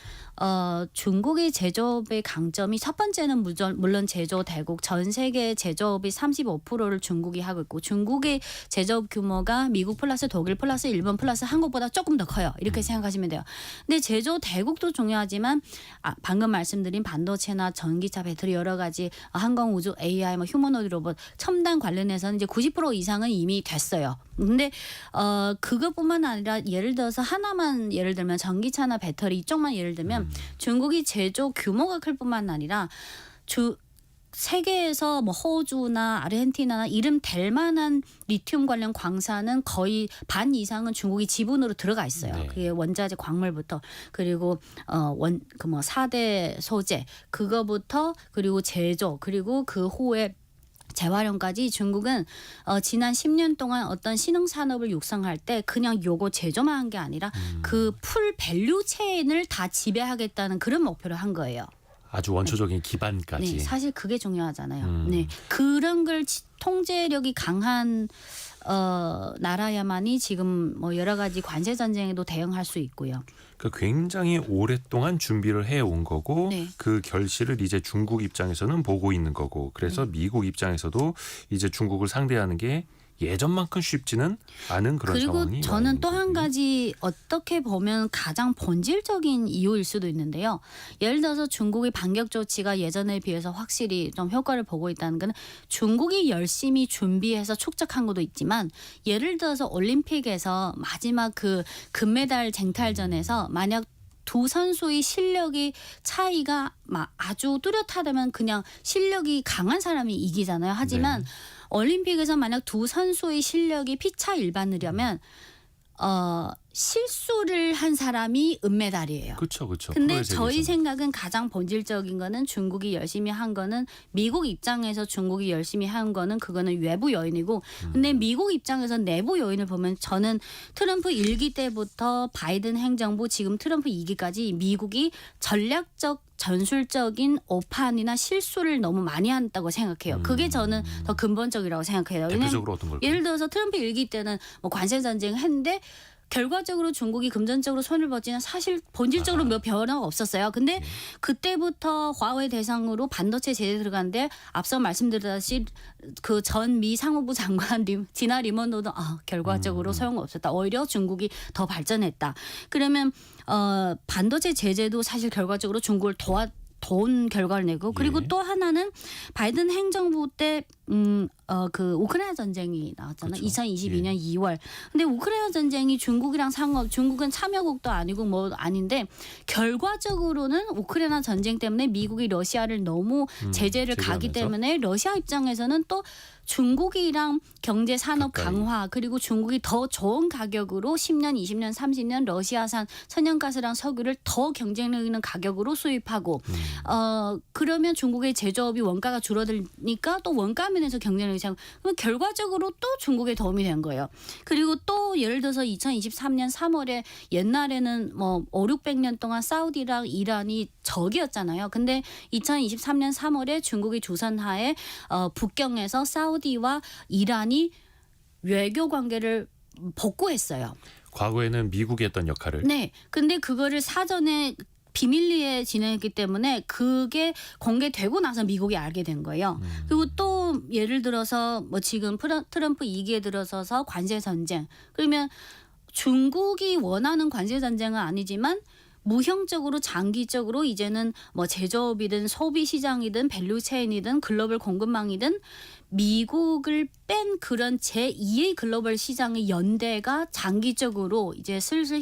중국의 제조업의 강점이 첫 번째는 물론 제조 대국 전 세계 제조업의 35%를 중국이 하고 있고 중국의 제조업 규모가 미국 플러스 독일 플러스 일본 플러스 한국보다 조금 더 커요. 이렇게 생각하시면 돼요. 근데 제조 대국도 중요하지만 방금 말씀드린 반도체나 전기차 배터리 여러 가지 항공 우주 AI 뭐 휴머노이드 로봇 첨단 관련해서는 이제 90% 이상은 이미 됐어요. 근데 그것뿐만 아니라 예를 들어서 하나만 예를 들면 전기차나 배터리 이쪽만 예를 들면 중국이 제조 규모가 클 뿐만 아니라 세계에서 뭐 호주나 아르헨티나나 이름 될 만한 리튬 관련 광산은 거의 반 이상은 중국이 지분으로 들어가 있어요. 네. 그게 원자재 광물부터 그리고 그 뭐 4대 소재 그거부터 그리고 제조 그리고 그 후에 재활용까지 중국은 지난 10년 동안 어떤 신흥 산업을 육성할 때 그냥 요거 제조만 한 게 아니라 그 풀 밸류 체인을 다 지배하겠다는 그런 목표를 한 거예요. 아주 원초적인 기반까지. 네, 사실 그게 중요하잖아요. 네, 그런 걸 통제력이 강한 나라야만이 지금 뭐 여러 가지 관세 전쟁에도 대응할 수 있고요. 그러니까 굉장히 오랫동안 준비를 해온 거고 네. 그 결실을 이제 중국 입장에서는 보고 있는 거고 그래서 미국 입장에서도 이제 중국을 상대하는 게 예전만큼 쉽지는 않은 그런 그리고 상황이 저는 또 한 거군요. 가지 어떻게 보면 가장 본질적인 이유일 수도 있는데요. 예를 들어서 중국의 반격 조치가 예전에 비해서 확실히 좀 효과를 보고 있다는 건 중국이 열심히 준비해서 축적한 것도 있지만 예를 들어서 올림픽에서 마지막 그 금메달 쟁탈전에서 만약 두 선수의 실력이 차이가 아주 뚜렷하다면 그냥 실력이 강한 사람이 이기잖아요. 하지만 네. 올림픽에서 만약 두 선수의 실력이 피차 일반이려면 실수를 한 사람이 은메달이에요. 그렇죠, 그렇죠. 근데 프로의 저희 세계에서는. 생각은 가장 본질적인 거는 중국이 열심히 한 거는 미국 입장에서 중국이 열심히 한 거는 그거는 외부 요인이고 근데 미국 입장에서 내부 요인을 보면 저는 트럼프 1기 때부터 바이든 행정부 지금 트럼프 2기까지 미국이 전략적 전술적인 오판이나 실수를 너무 많이 한다고 생각해요. 그게 저는 더 근본적이라고 생각해요. 왜냐면 대표적으로 어떤 걸까요? 예를 들어서 트럼프 1기 때는 뭐 관세 전쟁을 했는데 결과적으로 중국이 금전적으로 손을 벗지는 사실 본질적으로 몇 변화가 없었어요. 근데 그때부터 화웨이 대상으로 반도체 제재 들어갔는데 앞서 말씀드렸듯이 그 전 미 상무부 장관 지나 리먼도도 결과적으로 소용없었다. 오히려 중국이 더 발전했다. 그러면 반도체 제재도 사실 결과적으로 중국을 도운 결과를 내고 그리고 예. 또 하나는 바이든 행정부 때 그 우크라이나 전쟁이 나왔잖아요. 그렇죠. 2022년 2월. 근데 우크라이나 전쟁이 중국이랑 중국은 참여국도 아니고 뭐 아닌데 결과적으로는 우크라이나 전쟁 때문에 미국이 러시아를 너무 제재를 가기 제재하면서? 때문에 러시아 입장에서는 또 중국이랑 경제 산업 가까이. 강화 그리고 중국이 더 좋은 가격으로 10년, 20년, 30년 러시아산 천연가스랑 석유를 더 경쟁력 있는 가격으로 수입하고 그러면 중국의 제조업이 원가가 줄어들니까 또 원가 면에서 경쟁력이 상. 그럼 결과적으로 또 중국에 도움이 된 거예요. 그리고 또 예를 들어서 2023년 3월에 옛날에는 뭐 500~600년 동안 사우디랑 이란이 적이었잖아요. 근데 2023년 3월에 중국이 조선하에 북경에서 사우디와 이란이 외교 관계를 복구했어요. 과거에는 미국이 했던 역할을 네. 근데 그거를 사전에 비밀리에 진행했기 때문에 그게 공개되고 나서 미국이 알게 된 거예요. 그리고 또 예를 들어서 뭐 지금 트럼프 2기에 들어서서 관세 전쟁. 그러면 중국이 원하는 관세 전쟁은 아니지만 무형적으로 장기적으로 이제는 뭐 제조업이든 소비 시장이든 밸류 체인이든 글로벌 공급망이든 미국을 뺀 그런 제2의 글로벌 시장의 연대가 장기적으로 이제 슬슬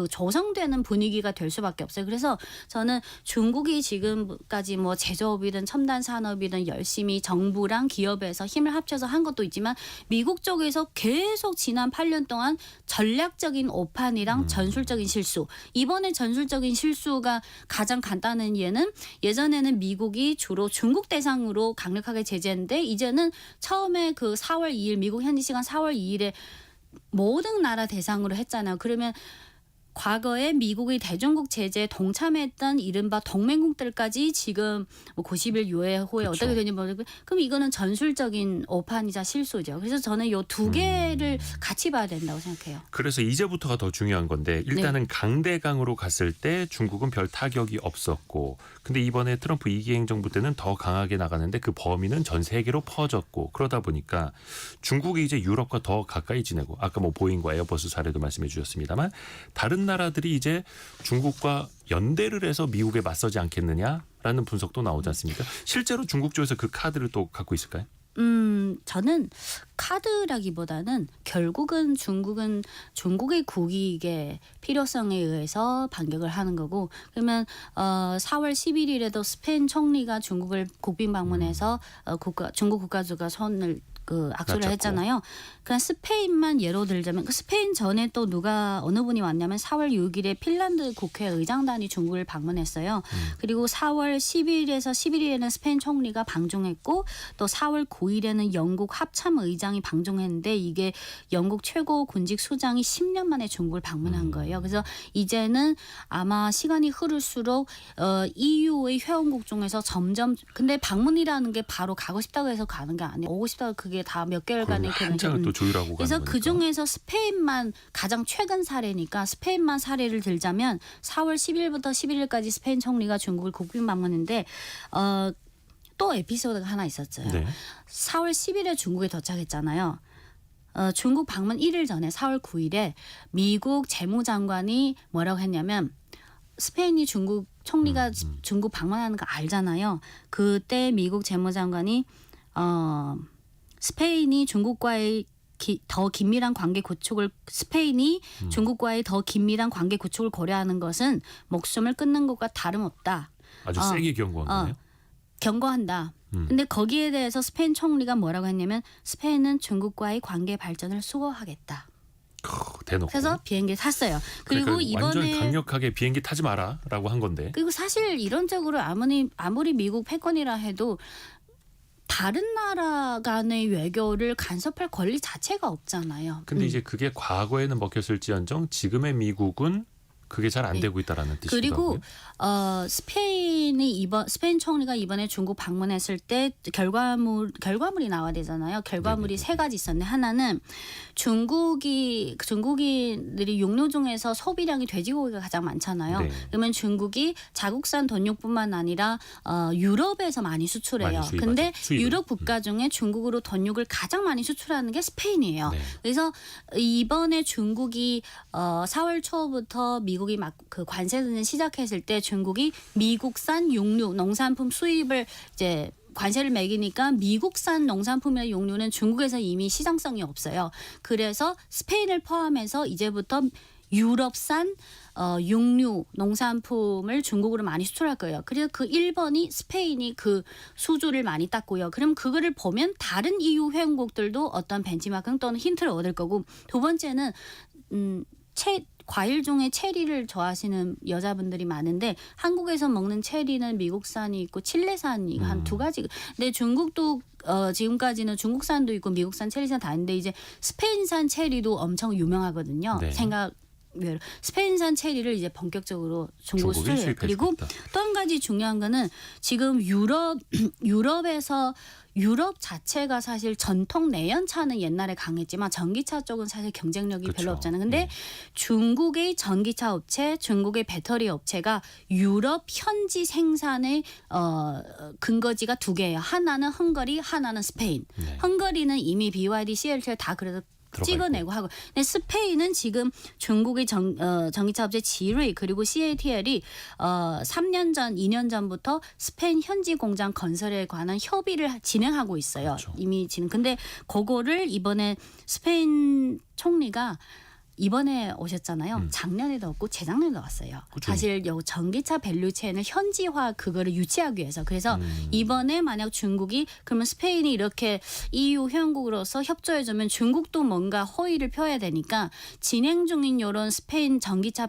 조성되는 분위기가 될 수밖에 없어요. 그래서 저는 중국이 지금까지 뭐 제조업이든 첨단 산업이든 열심히 정부랑 기업에서 힘을 합쳐서 한 것도 있지만 미국 쪽에서 계속 지난 8년 동안 전략적인 오판이랑 전술적인 실수. 이번에 전술적인 실수가 가장 간단한 예는 예전에는 미국이 주로 중국 대상으로 강력하게 제재했는데 이제는 처음에 그 4월 2일 미국 현지 시간 4월 2일에 모든 나라 대상으로 했잖아요. 그러면 과거에 미국의 대중국 제재에 동참했던 이른바 동맹국들까지 지금 뭐 90일 유예 후에 그렇죠. 어떻게 되는지 모르겠고 그럼 이거는 전술적인 오판이자 실수죠. 그래서 저는 이 두 개를 같이 봐야 된다고 생각해요. 그래서 이제부터가 더 중요한 건데 일단은 네. 강대강으로 갔을 때 중국은 별 타격이 없었고 근데 이번에 트럼프 2기 행정부 때는 더 강하게 나가는데 그 범위는 전 세계로 퍼졌고 그러다 보니까 중국이 이제 유럽과 더 가까이 지내고 아까 뭐 보잉과 에어버스 사례도 말씀해 주셨습니다만 다른 나라들이 이제 중국과 연대를 해서 미국에 맞서지 않겠느냐라는 분석도 나오지 않습니까? 실제로 중국 쪽에서 그 카드를 또 갖고 있을까요? 저는 카드라기보다는 결국은 중국의 국익의 필요성에 의해서 반격을 하는 거고, 그러면 4월 11일에도 스페인 총리가 중국을 국빈 방문해서 중국 국가주가 손을 악수를 맞췄고. 했잖아요. 그냥 스페인만 예로 들자면 스페인 전에 또 어느 분이 왔냐면 4월 6일에 핀란드 국회 의장단이 중국을 방문했어요. 그리고 4월 10일에서 11일에는 스페인 총리가 방중했고 또 4월 9일에는 영국 합참 의장이 방중했는데 이게 영국 최고 군직 수장이 10년 만에 중국을 방문한 거예요. 그래서 이제는 아마 시간이 흐를수록 EU의 회원국 중에서 점점 근데 방문이라는 게 바로 가고 싶다고 해서 가는 게 아니에요. 오고 싶다고 그게 다 몇 개월간의 한창을 또 조율하고 가는 그래서 거니까. 그 중에서 스페인만 가장 최근 사례니까 스페인만 사례를 들자면 4월 10일부터 11일까지 스페인 총리가 중국을 국빈 방문했는데 또 에피소드가 하나 있었어요. 네. 4월 10일에 중국에 도착했잖아요. 중국 방문 1일 전에 4월 9일에 미국 재무장관이 뭐라고 했냐면 스페인이 중국 총리가 중국 방문하는 거 알잖아요. 그때 미국 재무장관이 스페인이 중국과의 더 긴밀한 관계 구축을 중국과의 더 긴밀한 관계 구축을 고려하는 것은 목숨을 끊는 것과 다름없다. 아주 세게 경고한 거네요. 경고한다. 근데 거기에 대해서 스페인 총리가 뭐라고 했냐면 스페인은 중국과의 관계 발전을 수호하겠다. 대놓고. 그래서 비행기 탔어요. 그리고 그러니까 이번에 완전 강력하게 비행기 타지 마라라고 한 건데. 그리고 사실 이론적으로 아무리 미국 패권이라 해도 다른 나라 간의 외교를 간섭할 권리 자체가 없잖아요. 근데 이제 그게 과거에는 먹혔을지언정 지금의 미국은 그게 잘 안 되고 있다라는 뜻이기도 그리고 하고요. 스페인 총리가 이번에 중국 방문했을 때 결과물이 나와야 되잖아요. 결과물이 네네네. 세 가지 있었는데 하나는 중국인들이 육류 중에서 소비량이 돼지고기가 가장 많잖아요. 네. 그러면 중국이 자국산 돈육뿐만 아니라 유럽에서 많이 수출해요. 많이 근데 수입을. 유럽 국가 중에 중국으로 돈육을 가장 많이 수출하는 게 스페인이에요. 네. 그래서 이번에 중국이 4월 초부터 미국이 막 그 관세는 시작했을 때 중국이 미국산 육류 농산품 수입을 이제 관세를 매기니까 미국산 농산품이나 육류는 중국에서 이미 시장성이 없어요. 그래서 스페인을 포함해서 이제부터 유럽산 육류 농산품을 중국으로 많이 수출할 거예요. 그래서 그 1번이 스페인이 그 수주를 많이 땄고요. 그럼 그거를 보면 다른 EU 회원국들도 어떤 벤치마킹 또는 힌트를 얻을 거고, 두 번째는 과일 중에 체리를 좋아하시는 여자분들이 많은데 한국에서 먹는 체리는 미국산이 있고 칠레산이 한 두 가지. 근데 중국도 지금까지는 중국산도 있고 미국산 체리산 다 있는데 이제 스페인산 체리도 엄청 유명하거든요. 네. 스페인산 체리를 이제 본격적으로 중국 중국이 수출해요. 그리고 수입해주겠다. 또 한 가지 중요한 거는 지금 유럽에서 유럽 자체가 사실 전통 내연차는 옛날에 강했지만 전기차 쪽은 사실 경쟁력이 그쵸. 별로 없잖아요. 근데 네. 중국의 전기차 업체, 중국의 배터리 업체가 유럽 현지 생산의 근거지가 두 개예요. 하나는 헝가리, 하나는 스페인. 네. 헝가리는 이미 BYD, CATL 다 그래도 들어가 찍어내고 하고, 근데 스페인은 지금 중국의 전기차 업체 지르이 그리고 CATL이 3년 전, 2년 전부터 스페인 현지 공장 건설에 관한 협의를 진행하고 있어요. 그렇죠. 이미 지금. 근데 그거를 이번에 스페인 총리가 이번에 오셨잖아요. 작년에도 왔고 재작년에도 왔어요. 그쵸. 사실 요 전기차 밸류체인을 현지화 그거를 유치하기 위해서. 그래서 이번에 만약 중국이 그러면 스페인이 이렇게 EU 회원국으로서 협조해주면 중국도 뭔가 호의를 표해야 되니까 진행 중인 이런 스페인 전기차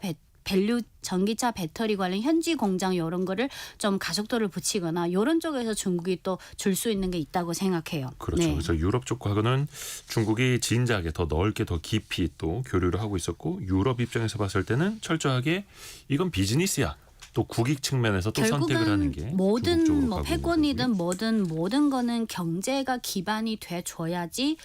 배터리 관련 현지 공장 이런 거를 좀 가속도를 붙이거나 이런 쪽에서 중국이 또 줄 수 있는 게 있다고 생각해요. 그렇죠. 네. 그래서 유럽 쪽하고는 중국이 진지하게 더 넓게 더 깊이 또 교류를 하고 있었고, 유럽 입장에서 봤을 때는 철저하게 이건 비즈니스야. 또 국익 측면에서 또 선택을 하는 게 모든 중국 쪽으로 뭐 가고 패권이든 있는 거고요. 모든 거는 경제가 기반이 돼줘야지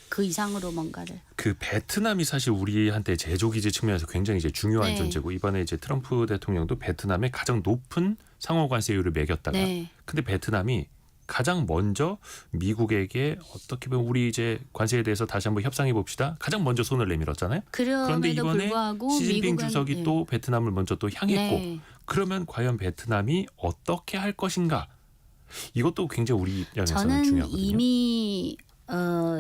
그 이상으로 뭔가를. 그 베트남이 사실 우리한테 제조기지 측면에서 굉장히 이제 중요한 네. 존재고, 이번에 이제 트럼프 대통령도 베트남에 가장 높은 상호 관세율을 매겼다가 네. 근데 베트남이 가장 먼저 미국에게 어떻게 보면 우리 이제 관세에 대해서 다시 한번 협상해 봅시다. 가장 먼저 손을 내밀었잖아요. 그런데 그럼에도 이번에 불구하고 시진핑 미국은 주석이 네. 또 베트남을 먼저 또 향했고, 네. 그러면 과연 베트남이 어떻게 할 것인가? 이것도 굉장히 우리 입장에서는 저는 중요하거든요. 이미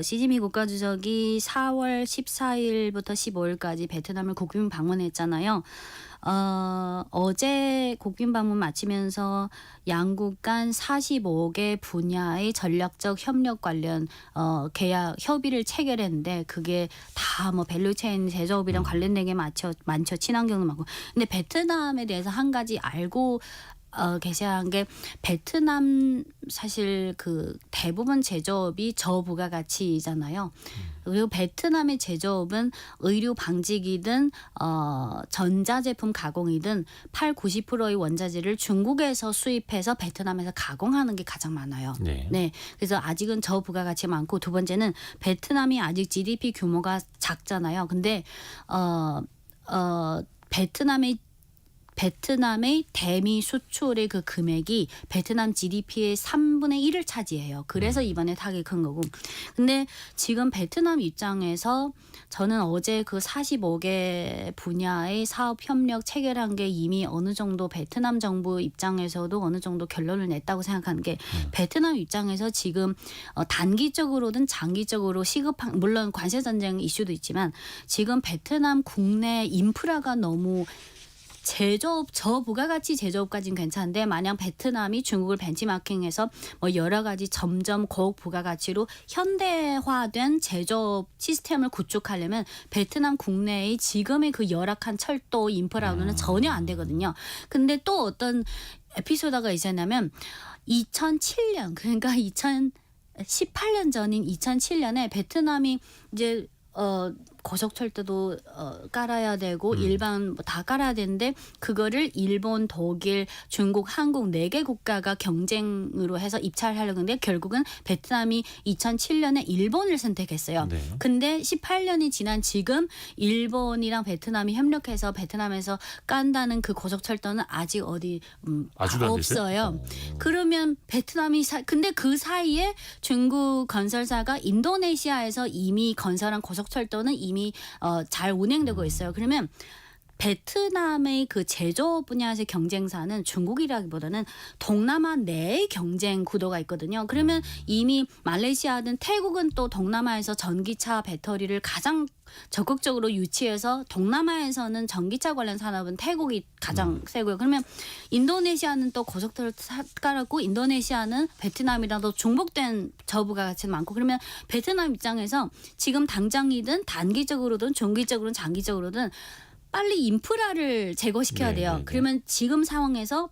시진핑 국가주석이 4월 14일부터 15일까지 베트남을 국빈 방문했잖아요. 어제 국빈 방문 마치면서 양국 간 45개 분야의 전략적 협력 관련 계약 협의를 체결했는데 그게 다 뭐 밸류체인 제조업이랑 관련된 게 많죠. 친환경도 많고. 근데 베트남에 대해서 한 가지 알고 계셔야 한 게 베트남 사실 그 대부분 제조업이 저부가가치잖아요. 그리고 베트남의 제조업은 의류 방직이든 전자제품 가공이든 80~90%의 원자재를 중국에서 수입해서 베트남에서 가공하는 게 가장 많아요. 네. 그래서 아직은 저부가가치 많고 두 번째는 베트남이 아직 GDP 규모가 작잖아요. 근데 베트남의 대미 수출의 그 금액이 베트남 GDP의 3분의 1을 차지해요. 그래서 이번에 타격이 큰 거고. 근데 지금 베트남 입장에서 저는 어제 그 45개 분야의 사업 협력 체결한 게 이미 어느 정도 베트남 정부 입장에서도 어느 정도 결론을 냈다고 생각하는 게 베트남 입장에서 지금 단기적으로든 장기적으로 시급한 물론 관세 전쟁 이슈도 있지만 지금 베트남 국내 인프라가 너무 제조업 저부가가치 제조업까지는 괜찮은데 만약 베트남이 중국을 벤치마킹해서 뭐 여러 가지 점점 고부가가치로 현대화된 제조업 시스템을 구축하려면 베트남 국내의 지금의 그 열악한 철도 인프라로는 전혀 안 되거든요. 근데 또 어떤 에피소드가 있었냐면 2007년 그러니까 2018년 전인 2007년에 베트남이 이제 고속철도도 깔아야 되고 일반 다 깔아야 되는데 그거를 일본, 독일, 중국, 한국 4개 국가가 경쟁으로 해서 입찰하려고 했는데 결국은 베트남이 2007년에 일본을 선택했어요. 네. 근데 18년이 지난 지금 일본이랑 베트남이 협력해서 베트남에서 깐다는 그 고속철도는 아직 어디 아직도 안 없어요. 됐어요? 그러면 베트남이 근데 그 사이에 중국 건설사가 인도네시아에서 이미 건설한 고속철도는 이미 잘 운행되고 있어요. 그러면 베트남의 그 제조업 분야에서 경쟁사는 중국이라기보다는 동남아 내의 경쟁 구도가 있거든요. 그러면 이미 말레이시아든 태국은 또 동남아에서 전기차 배터리를 가장 적극적으로 유치해서 동남아에서는 전기차 관련 산업은 태국이 가장 세고요. 그러면 인도네시아는 또 고속도로를 깔았고 인도네시아는 베트남이랑도 중복된 저부가가치는 많고 그러면 베트남 입장에서 지금 당장이든 단기적으로든 중기적으로든 장기적으로든 빨리 인프라를 제거시켜야 돼요. 그러면 지금 상황에서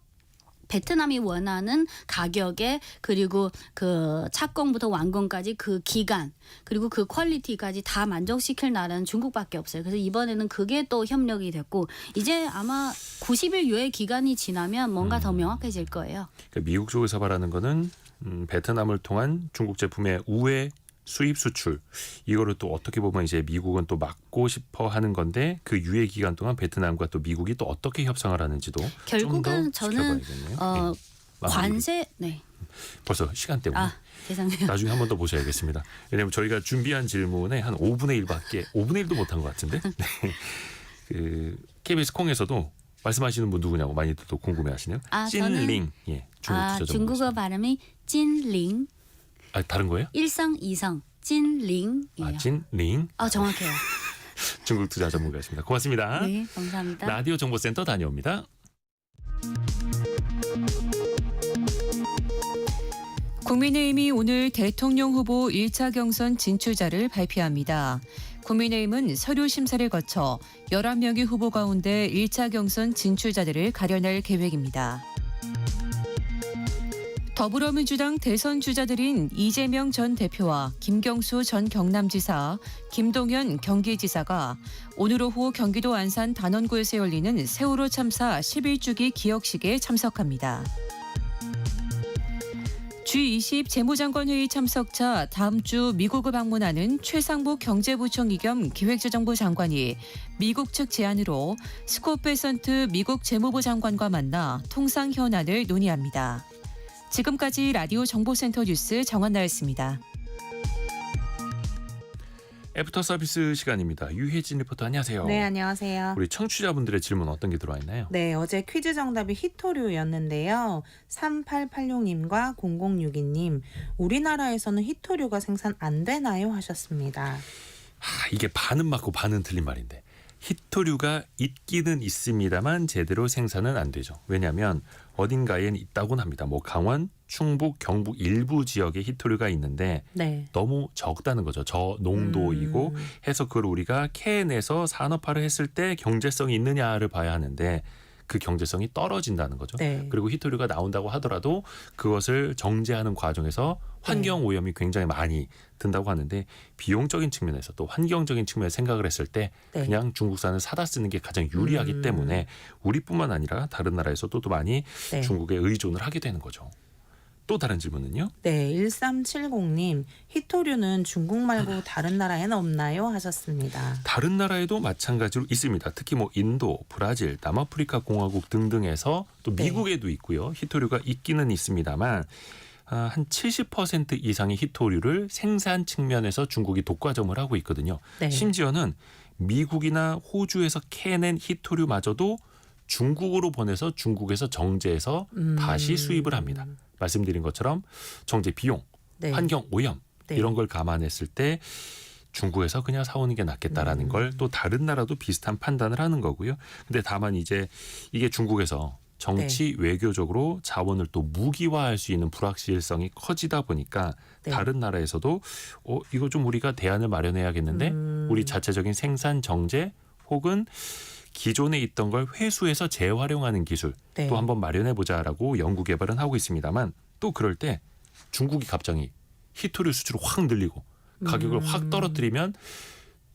베트남이 원하는 가격에 그리고 그 착공부터 완공까지 그 기간 그리고 그 퀄리티까지 다 만족시킬 나라는 중국밖에 없어요. 그래서 이번에는 그게 또 협력이 됐고 이제 아마 90일 유예 기간이 지나면 뭔가 더 명확해질 거예요. 그러니까 미국 쪽에서 말하는 거는 베트남을 통한 중국 제품의 우회 수입 수출 이거를 또 어떻게 보면 이제 미국은 또 막고 싶어 하는 건데 그 유예 기간 동안 베트남과 또 미국이 또 어떻게 협상을 하는지도 결국은 좀 더 저는 지켜봐야겠네요. 관세 벌써 시간 때문에 죄송해요. 나중에 한 번 더 보셔야겠습니다. 왜냐하면 저희가 준비한 질문에 한 5분의 1도 못한 것 같은데 네. 그 KBS 콩에서도 말씀하시는 분 누구냐고 많이들 또 궁금해하시네요. 찐링 중국어 발음이 찐링. 다른 거예요? 1성 2성 찐링이에요. 찐링. 정확해요. 중국 투자 전문가였습니다. 고맙습니다. 네, 감사합니다. 라디오 정보센터 다녀옵니다. 국민의힘이 오늘 대통령 후보 1차 경선 진출자를 발표합니다. 국민의힘은 서류 심사를 거쳐 11명의 후보 가운데 1차 경선 진출자들을 가려낼 계획입니다. 더불어민주당 대선 주자들인 이재명 전 대표와 김경수 전 경남지사, 김동연 경기지사가 오늘 오후 경기도 안산 단원구에서 열리는 세월호 참사 11주기 기억식에 참석합니다. G20 재무장관 회의 참석차 다음 주 미국을 방문하는 최상무 경제부총리 겸 기획재정부 장관이 미국 측 제안으로 스콧 베선트 미국 재무부 장관과 만나 통상 현안을 논의합니다. 지금까지 라디오 정보센터 뉴스 정한나였습니다. 애프터 서비스 시간입니다. 유혜진 리포터 안녕하세요. 네, 안녕하세요. 우리 청취자분들의 질문 어떤 게 들어와 있나요? 네, 어제 퀴즈 정답이 히토류였는데요. 3886님과 0062님, 우리나라에서는 히토류가 생산 안 되나요? 하셨습니다. 이게 반은 맞고 반은 틀린 말인데 히토류가 있기는 있습니다만 제대로 생산은 안 되죠. 왜냐하면 어딘가엔 있다고는 합니다. 뭐 강원, 충북, 경북 일부 지역에 히토류가 있는데 네. 너무 적다는 거죠. 저농도이고 해서 그걸 우리가 캐내서 산업화를 했을 때 경제성이 있느냐를 봐야 하는데 그 경제성이 떨어진다는 거죠. 네. 그리고 히토류가 나온다고 하더라도 그것을 정제하는 과정에서 환경 오염이 굉장히 많이 든다고 하는데 비용적인 측면에서 또 환경적인 측면에서 생각을 했을 때 네. 그냥 중국산을 사다 쓰는 게 가장 유리하기 때문에 우리뿐만 아니라 다른 나라에서도 또 많이 네. 중국에 의존을 하게 되는 거죠. 또 다른 질문은요? 네, 1370님, 히토류는 중국 말고 다른 나라에는 없나요? 하셨습니다. 다른 나라에도 마찬가지로 있습니다. 특히 뭐 인도, 브라질, 남아프리카 공화국 등등에서 또 네. 미국에도 있고요. 히토류가 있기는 있습니다만 한 70% 이상의 히토류를 생산 측면에서 중국이 독과점을 하고 있거든요. 네. 심지어는 미국이나 호주에서 캐낸 히토류마저도 중국으로 보내서 중국에서 정제해서 다시 수입을 합니다. 말씀드린 것처럼 정제 비용, 네. 환경 오염 네. 이런 걸 감안했을 때 중국에서 그냥 사오는 게 낫겠다라는 걸 또 다른 나라도 비슷한 판단을 하는 거고요. 근데 다만 이제 이게 중국에서 정치 외교적으로 자원을 또 무기화할 수 있는 불확실성이 커지다 보니까 네. 다른 나라에서도 이거 좀 우리가 대안을 마련해야겠는데 우리 자체적인 생산 정제 혹은 기존에 있던 걸 회수해서 재활용하는 기술 네. 또 한번 마련해 보자라고 연구 개발은 하고 있습니다만 또 그럴 때 중국이 갑자기 히토류 수출을 확 늘리고 가격을 확 떨어뜨리면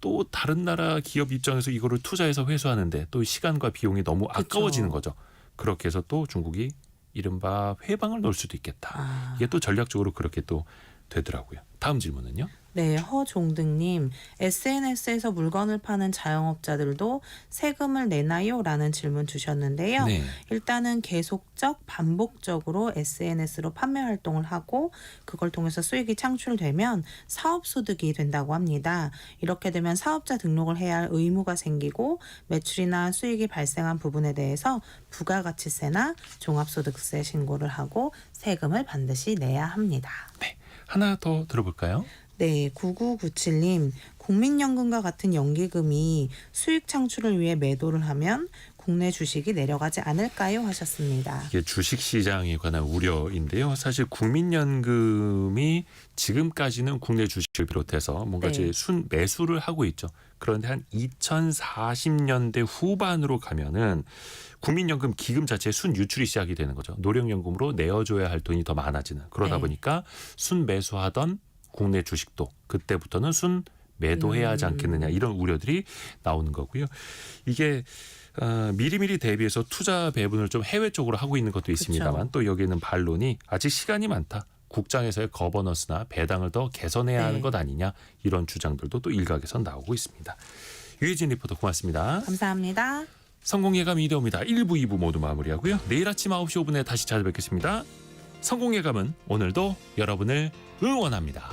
또 다른 나라 기업 입장에서 이거를 투자해서 회수하는데 또 시간과 비용이 너무 아까워지는 거죠. 그렇게 해서 또 중국이 이른바 회방을 놓을 수도 있겠다. 이게 또 전략적으로 그렇게 또 되더라고요. 다음 질문은요? 네, 허종등님, SNS에서 물건을 파는 자영업자들도 세금을 내나요? 라는 질문 주셨는데요. 네. 일단은 계속적, 반복적으로 SNS로 판매 활동을 하고 그걸 통해서 수익이 창출되면 사업소득이 된다고 합니다. 이렇게 되면 사업자 등록을 해야 할 의무가 생기고 매출이나 수익이 발생한 부분에 대해서 부가가치세나 종합소득세 신고를 하고 세금을 반드시 내야 합니다. 네. 하나 더 들어볼까요? 네, 9997님, 국민연금과 같은 연기금이 수익 창출을 위해 매도를 하면 국내 주식이 내려가지 않을까요? 하셨습니다. 이게 주식시장에 관한 우려인데요. 사실 국민연금이 지금까지는 국내 주식을 비롯해서 뭔가 네. 이제 순 매수를 하고 있죠. 그런데 한 2040년대 후반으로 가면은 국민연금 기금 자체의 순 유출이 시작이 되는 거죠. 노령연금으로 내어줘야 할 돈이 더 많아지는. 그러다 네. 보니까 순 매수하던 국내 주식도 그때부터는 순 매도해야 하지 않겠느냐 이런 우려들이 나오는 거고요. 이게 미리미리 대비해서 투자 배분을 좀 해외 쪽으로 하고 있는 것도 있습니다만 그쵸. 또 여기에는 반론이 아직 시간이 많다. 국장에서의 거버넌스나 배당을 더 개선해야 하는 네. 것 아니냐 이런 주장들도 또 일각에서 나오고 있습니다. 유혜진 리포터 고맙습니다. 감사합니다. 성공예감 이대호입니다. 1부, 2부 모두 마무리하고요. 내일 아침 9시 5분에 다시 찾아뵙겠습니다. 성공예감은 오늘도 여러분을 응원합니다.